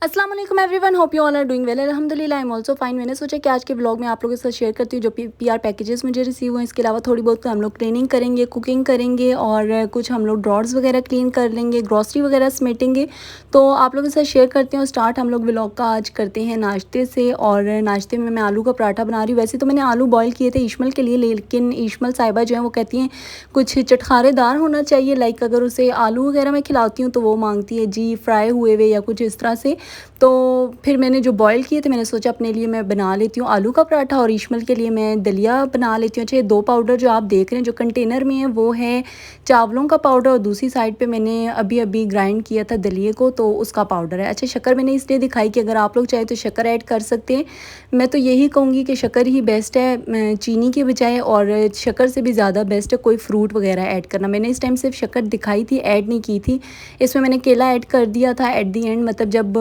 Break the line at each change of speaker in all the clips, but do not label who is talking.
अस्सलाम वालेकुम everyone, hope you all are doing well. अल्हम्दुलिल्लाह आई एम ऑल्सो फाइन। मैंने सोचा कि आज के ब्लॉग में आप लोगों के साथ शेयर करती हूँ जो पीआर पैकेजेस मुझे रिसीव हुए। इसके अलावा थोड़ी बहुत हम लोग क्लीनिंग करेंगे, कुकिंग करेंगे और कुछ हम लोग ड्रॉर्स वगैरह क्लीन कर लेंगे, ग्रॉसरी वगैरह समेटेंगे। तो आप लोगों के साथ शेयर करती हूँ। स्टार्ट हम लोग ब्लॉग का आज करते हैं नाश्ते से, और नाश्ते में मैं आलू का पराठा बना रही हूँ। वैसे तो मैंने आलू बॉयल किए थे इश्मल के लिए, लेकिन इश्मल साहिबा जो है वो कहती हैं कुछ चटखारेदार होना चाहिए। लाइक अगर उसे आलू वगैरह मैं खिलाती हूँ तो वो मांगती है जी फ्राई हुए हुए या कुछ इस तरह से। तो फिर मैंने जो बॉयल किए थे मैंने सोचा अपने लिए मैं बना लेती हूँ आलू का पराठा, और इश्मल के लिए मैं दलिया बना लेती हूँ। अच्छा, ये 2 पाउडर जो आप देख रहे हैं जो कंटेनर में है वो है चावलों का पाउडर, और दूसरी साइड पे मैंने अभी अभी ग्राइंड किया था दलिए को, तो उसका पाउडर है। अच्छा, शक्कर मैंने इसलिए दिखाई कि अगर आप लोग चाहे तो शक्कर ऐड कर सकते हैं। मैं तो यही कहूँगी कि शक्कर ही बेस्ट है चीनी के बजाय, और शक्कर से भी ज़्यादा बेस्ट है कोई फ्रूट वगैरह ऐड करना। मैंने इस टाइम सिर्फ शक्कर दिखाई थी, ऐड नहीं की थी। इसमें मैंने केला ऐड कर दिया था एट दी एंड, मतलब जब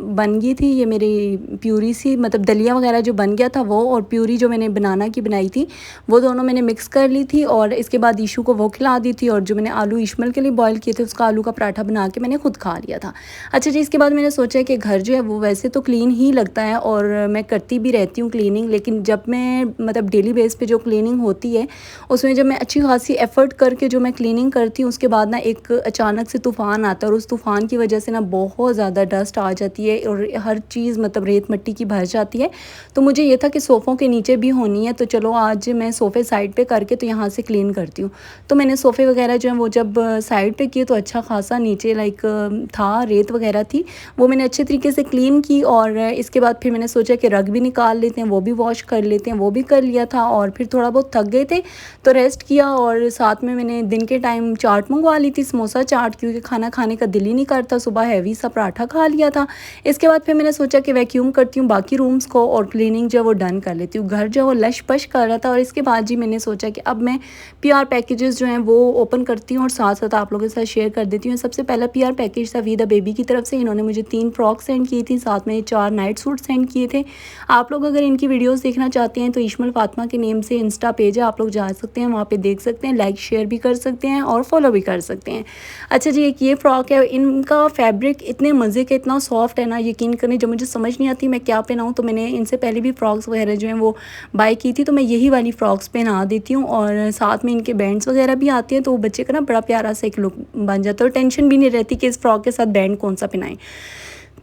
बन गई थी ये मेरी प्यूरी सी, मतलब दलिया वगैरह जो बन गया था वो, और प्यूरी जो मैंने बनाना की बनाई थी वो दोनों मैंने मिक्स कर ली थी। और इसके बाद ईशू को वो खिला दी थी, और जो मैंने आलू इश्मल के लिए बॉयल किए थे उसका आलू का पराठा बना के मैंने खुद खा लिया था। अच्छा जी, इसके बाद मैंने सोचा कि घर जो है वो वैसे तो क्लीन ही लगता है और मैं करती भी रहती हूँ क्लीनिंग, लेकिन जब मैं मतलब डेली बेस पे जो क्लीनिंग होती है उसमें जब मैं अच्छी खासी एफ़र्ट करके जो मैं क्लीनिंग करती हूँ उसके बाद ना एक अचानक से तूफ़ान आता है, और उस तूफ़ान की वजह से ना बहुत ज़्यादा डस्ट आ जाती है और हर चीज़ मतलब रेत मिट्टी की भर जाती है। तो मुझे ये था कि सोफ़ों के नीचे भी होनी है, तो चलो आज मैं सोफ़े साइड पे करके तो यहाँ से क्लीन करती हूँ। तो मैंने सोफ़े वगैरह जो है वो जब साइड पे किए तो अच्छा खासा नीचे लाइक था रेत वगैरह थी, वो मैंने अच्छे तरीके से क्लीन की। और इसके बाद फिर मैंने सोचा कि रग भी निकाल लेते हैं, वो भी वॉश कर लेते हैं, वो भी कर लिया था। और फिर थोड़ा बहुत थक गए थे तो रेस्ट किया, और साथ में मैंने दिन के टाइम चाट मंगवा ली थी, समोसा चाट, क्योंकि खाना खाने का दिल ही नहीं करता। सुबह हैवी सा पराठा खा लिया था। इसके बाद फिर मैंने सोचा कि वैक्यूम करती हूँ बाकी रूम्स को और क्लीनिंग जो है वो डन कर लेती हूँ। घर जो है वो लश पश कर रहा था, और इसके बाद जी मैंने सोचा कि अब मैं पीआर पैकेजेस जो हैं वो ओपन करती हूँ और साथ साथ आप लोगों के साथ शेयर कर देती हूँ। सबसे पहला पीआर पैकेज था वीदा बेबी की तरफ से। इन्होंने मुझे 3 फ्रॉक सेंड की थी, साथ में 4 नाइट सूट सेंड किए थे। आप लोग अगर इनकी वीडियोज़ देखना चाहते हैं तो इश्मल फातिमा के नेम से इंस्टा पेज है, आप लोग जा सकते हैं, वहाँ पे देख सकते हैं, लाइक शेयर भी कर सकते हैं और फॉलो भी कर सकते हैं। अच्छा जी, एक ये फ्रॉक है, इनका फैब्रिक इतने मज़े का, इतना सॉफ्ट है ना, यकीन करें जब मुझे समझ नहीं आती मैं क्या पहनाऊँ तो मैंने इनसे पहले भी फ्रॉक्स वगैरह जो हैं वो बाय की थी, तो मैं यही वाली फ़्रॉक्स पहना देती हूँ। और साथ में इनके बैंड्स वगैरह भी आते हैं, तो वो बच्चे का ना बड़ा प्यारा सा एक लुक बन जाता है, और टेंशन भी नहीं रहती कि इस फ्रॉक के साथ बैंड कौन सा पहनाएं।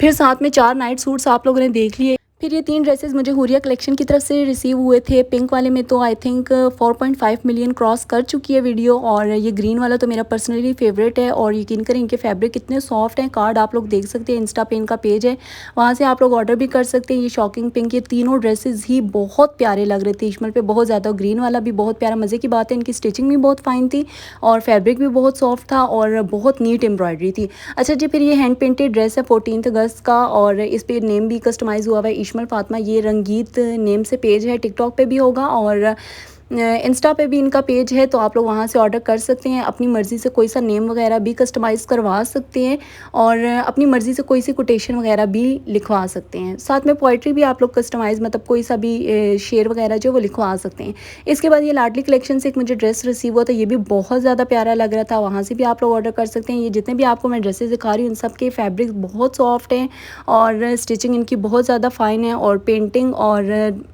फिर साथ में 4 नाइट सूट्स आप लोगों ने देख लिए। फिर ये 3 ड्रेसेस मुझे हुरिया कलेक्शन की तरफ से रिसीव हुए थे। पिंक वाले में तो आई थिंक 4.5 मिलियन क्रॉस कर चुकी है वीडियो, और ये ग्रीन वाला तो मेरा पर्सनली फेवरेट है। और यकीन करें इनके फैब्रिक कितने सॉफ्ट हैं। कार्ड आप लोग देख सकते हैं, इंस्टा पे इनका पेज है, वहाँ से आप लोग ऑर्डर भी कर सकते हैं। ये शॉकिंग पिंक, ये तीनों ड्रेसेस ही बहुत प्यारे लग रहे थे इश्मल पे, बहुत ज़्यादा। ग्रीन वाला भी बहुत प्यारा, मज़े की बात है इनकी स्टिचिंग भी बहुत फाइन थी और फैब्रिक भी बहुत सॉफ्ट था और बहुत नीट एम्ब्रॉयडरी थी। अच्छा जी, फिर ये हैंड पेंटेड ड्रेस है 14 अगस्त का, और इस पर नेम भी कस्टमाइज़ हुआ हुआ है इश्मल फातिमा। ये रंगीत नेम से पेज है, टिकटॉक पे भी होगा और इंस्टा पे भी इनका पेज है, तो आप लोग वहाँ से ऑर्डर कर सकते हैं। अपनी मर्ज़ी से कोई सा नेम वगैरह भी कस्टमाइज़ करवा सकते हैं, और अपनी मर्ज़ी से कोई सी कोटेशन वगैरह भी लिखवा सकते हैं। साथ में पोइट्री भी आप लोग कस्टमाइज़, मतलब कोई सा भी शेर वगैरह जो वो लिखवा सकते हैं। इसके बाद ये लाडली कलेक्शन से एक मुझे ड्रेस रिसीव हुआ था, ये भी बहुत ज़्यादा प्यारा लग रहा था, वहाँ से भी आप लोग ऑर्डर कर सकते हैं। ये जितने भी आपको मैं ड्रेसेस दिखा रही हूँ इन सब के फैब्रिक बहुत सॉफ्ट हैं और स्टिचिंग इनकी बहुत ज़्यादा फ़ाइन है, और पेंटिंग और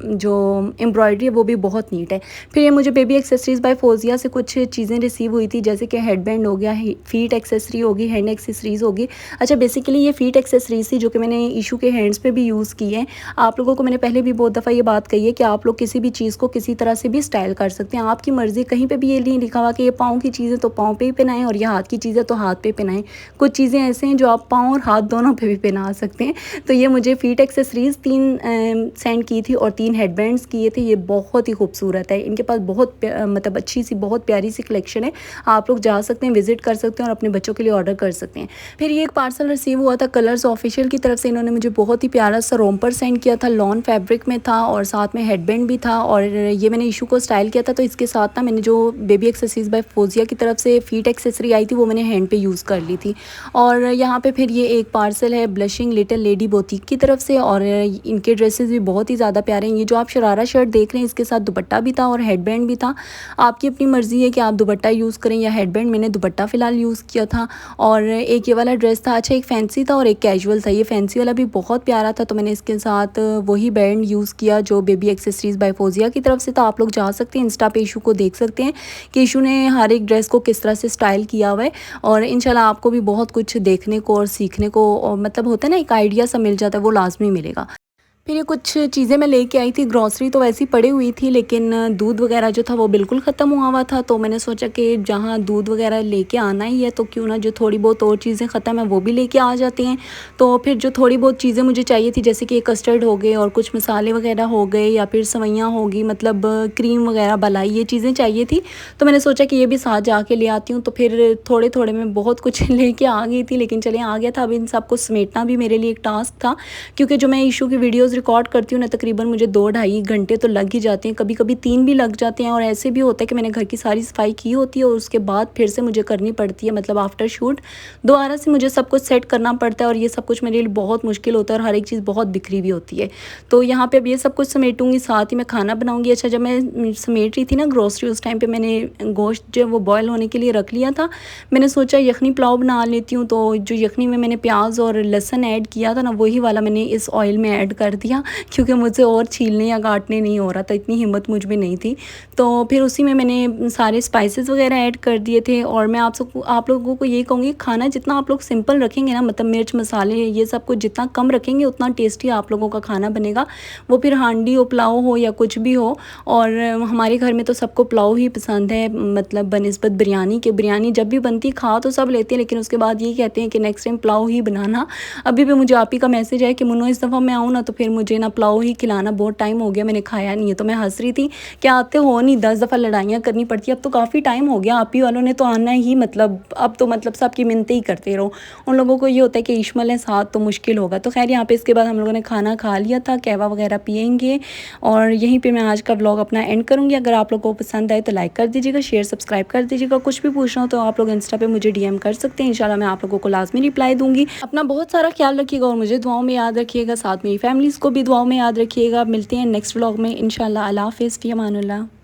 जो एम्ब्रॉयडरी है वो भी बहुत नीट है। फिर ये मुझे बेबी एक्सेसरीज़ बाय फोजिया से कुछ चीज़ें रिसीव हुई थी, जैसे कि हेडबैंड हो गया, फीट एक्सेसरी होगी, हैंड एक्सेसरीज़ होगी। अच्छा, बेसिकली ये फीट एक्सेसरीज़ थी जो कि मैंने इशू के हैंड्स पे भी यूज़ की है। आप लोगों को मैंने पहले भी बहुत दफ़ा ये बात कही है कि आप लोग किसी भी चीज़ को किसी तरह से भी स्टाइल कर सकते हैं, आपकी मर्ज़ी। कहीं पे भी ये नहीं लिखा हुआ कि ये पाँव की चीज़ है तो पाँव पे ही पहनाएं, और ये हाथ की चीज़ है तो हाथ पे पहनाएं। कुछ चीज़ें ऐसे हैं जो आप पाँव और हाथ दोनों पे भी पहना सकते हैं। तो ये मुझे फीट एक्सेसरीज़ 3 सेंड की थी और 3 हेडबैंड्स किए थे। ये बहुत ही खूबसूरत है, इनके पास बहुत मतलब अच्छी सी बहुत प्यारी सी कलेक्शन है। आप लोग जा सकते हैं, विजिट कर सकते हैं और अपने बच्चों के लिए ऑर्डर कर सकते हैं। फिर ये एक पार्सल रिसीव हुआ था कलर्स ऑफिशियल की तरफ से। इन्होंने मुझे बहुत ही प्यारा सा रोम्पर सेंड किया था, लॉन फैब्रिक में था और साथ में हेडबैंड भी था, और ये मैंने इशू को स्टाइल किया था। तो इसके साथ ना मैंने जो बेबी एक्सेसरीज बाय फोजिया की तरफ से फीट एक्सेसरी आई थी वो मैंने हैंड पे यूज़ कर ली थी। और यहाँ पे फिर ये एक पार्सल है ब्लशिंग लिटिल लेडी बोतीक की तरफ से, और इनके ड्रेसेस भी बहुत ही ज़्यादा प्यारे हैं। ये जो आप शरारा शर्ट देख रहे हैं इसके साथ दुपट्टा भी था और हेडबैंड भी था। आपकी अपनी मर्ज़ी है कि आप दुपट्टा यूज़ करें या हेडबैंड। मैंने दुपट्टा फ़िलहाल यूज़ किया था। और एक ये वाला ड्रेस था, अच्छा एक फैंसी था और एक कैजुअल था। ये फैंसी वाला भी बहुत प्यारा था, तो मैंने इसके साथ वही बैंड यूज़ किया जो बेबी एक्सेसरीज़ बाय फौजिया की तरफ से। तो आप लोग जा सकते हैं इंस्टा पे इशू को देख सकते हैं कि इशू ने हर एक ड्रेस को किस तरह से स्टाइल किया हुआ है। और इंशाल्लाह आपको भी बहुत कुछ देखने को और सीखने को और मतलब होता है ना, एक आइडिया सा मिल जाता है, वो लाजमी मिलेगा। फिर ये कुछ चीज़ें मैं लेके आई थी, ग्रॉसरी तो वैसी पड़ी हुई थी, लेकिन दूध वगैरह जो था वो बिल्कुल ख़त्म हुआ था। तो मैंने सोचा कि जहाँ दूध वगैरह लेके आना ही है तो क्यों ना जो थोड़ी बहुत और चीज़ें ख़त्म है वो भी लेके आ जाती हैं। तो फिर जो थोड़ी बहुत चीज़ें मुझे चाहिए थी, जैसे कि कस्टर्ड हो गए और कुछ मसाले वगैरह हो गए या फिर सवैयाँ होगी, मतलब क्रीम वगैरह मलाई, ये चीज़ें चाहिए थी। तो मैंने सोचा कि ये भी साथ जाके ले आती हूँ। तो फिर थोड़े थोड़े में बहुत कुछ लेके आ गई थी, लेकिन चलिए आ गया था। अब इन सबको समेटना भी मेरे लिए एक टास्क था, क्योंकि जो मैं इशू की वीडियोस रिकॉर्ड करती हूँ ना, तकरीबन मुझे 2-2.5 घंटे तो लग ही जाते हैं, कभी कभी 3 भी लग जाते हैं। और ऐसे भी होता है कि मैंने घर की सारी सफाई की होती है और उसके बाद फिर से मुझे करनी पड़ती है, मतलब आफ्टर शूट दोबारा से मुझे सब कुछ सेट करना पड़ता है। और ये सब कुछ मेरे लिए बहुत मुश्किल होता है और हर एक चीज़ बहुत बिखरी भी होती है। तो यहाँ पे अब ये सब कुछ समेटूंगी, साथ ही मैं खाना बनाऊंगी। अच्छा, जब मैं समेट रही थी ना ग्रोसरी, उस टाइम पे मैंने गोश्त जो वो बॉयल होने के लिए रख लिया था। मैंने सोचा यखनी पुलाव बना लेती हूँ। तो जो यखनी में मैंने प्याज और लहसुन ऐड किया था ना, वही वाला मैंने इस ऑयल में ऐड कर दिया, क्योंकि मुझसे और छीलने या काटने नहीं हो रहा था, इतनी हिम्मत मुझ में नहीं थी। तो फिर उसी में मैंने सारे स्पाइसेस वगैरह ऐड कर दिए थे। और मैं आप लोगों को ये कहूँगी, खाना जितना आप लोग सिंपल रखेंगे ना, मतलब मिर्च मसाले ये सब कुछ जितना कम रखेंगे उतना टेस्टी आप लोगों का खाना बनेगा। वो फिर हांडी हो, पुलाव हो या कुछ भी हो। और हमारे घर में तो सबको पुलाव ही पसंद है, मतलब बनिस्बत बिरयानी के। बिरयानी जब भी बनती खा तो सब लेते हैं, लेकिन उसके बाद ये कहते हैं कि नेक्स्ट टाइम पुलाव ही बनाना। अभी भी मुझे आप ही का मैसेज है कि मुन्नो इस दफ़ा मैं आऊँ ना तो फिर मुझे ना पुलाव ही खिलाना, बहुत टाइम हो गया मैंने खाया नहीं है। तो मैं हंस रही थी कि आते हो नहीं, 10 दफ़ा लड़ाइयाँ करनी पड़ती है। अब तो काफ़ी टाइम हो गया, आप ही वालों ने तो आना ही, मतलब अब तो मतलब सबकी मिन्नतें ही करते रहो। उन लोगों को ये होता है कि इश्मल है साथ तो मुश्किल होगा। तो खैर यहाँ पे इसके बाद हम लोगों ने खाना खा लिया था, कहवा वगैरह पियेंगे और यहीं पे मैं आज का व्लॉग अपना एंड करूँगी। अगर आप लोगों को पसंद आए तो लाइक कर दीजिएगा, शेयर सब्सक्राइब कर दीजिएगा। कुछ भी पूछना हो तो आप लोग इंस्टा पे मुझे डीएम कर सकते हैं, इंशाल्लाह मैं आप लोगों को लाजमी रिप्लाई दूंगी। अपना बहुत सारा ख्याल रखिएगा और मुझे दुआओं में याद रखिएगा, साथ में फैमिलीज़ को भी दुआओं में याद रखिएगा। मिलते हैं नेक्स्ट व्लॉग में इंशाल्लाह। अल्लाह हाफ़िज़, फ़ी अमानिल्लाह।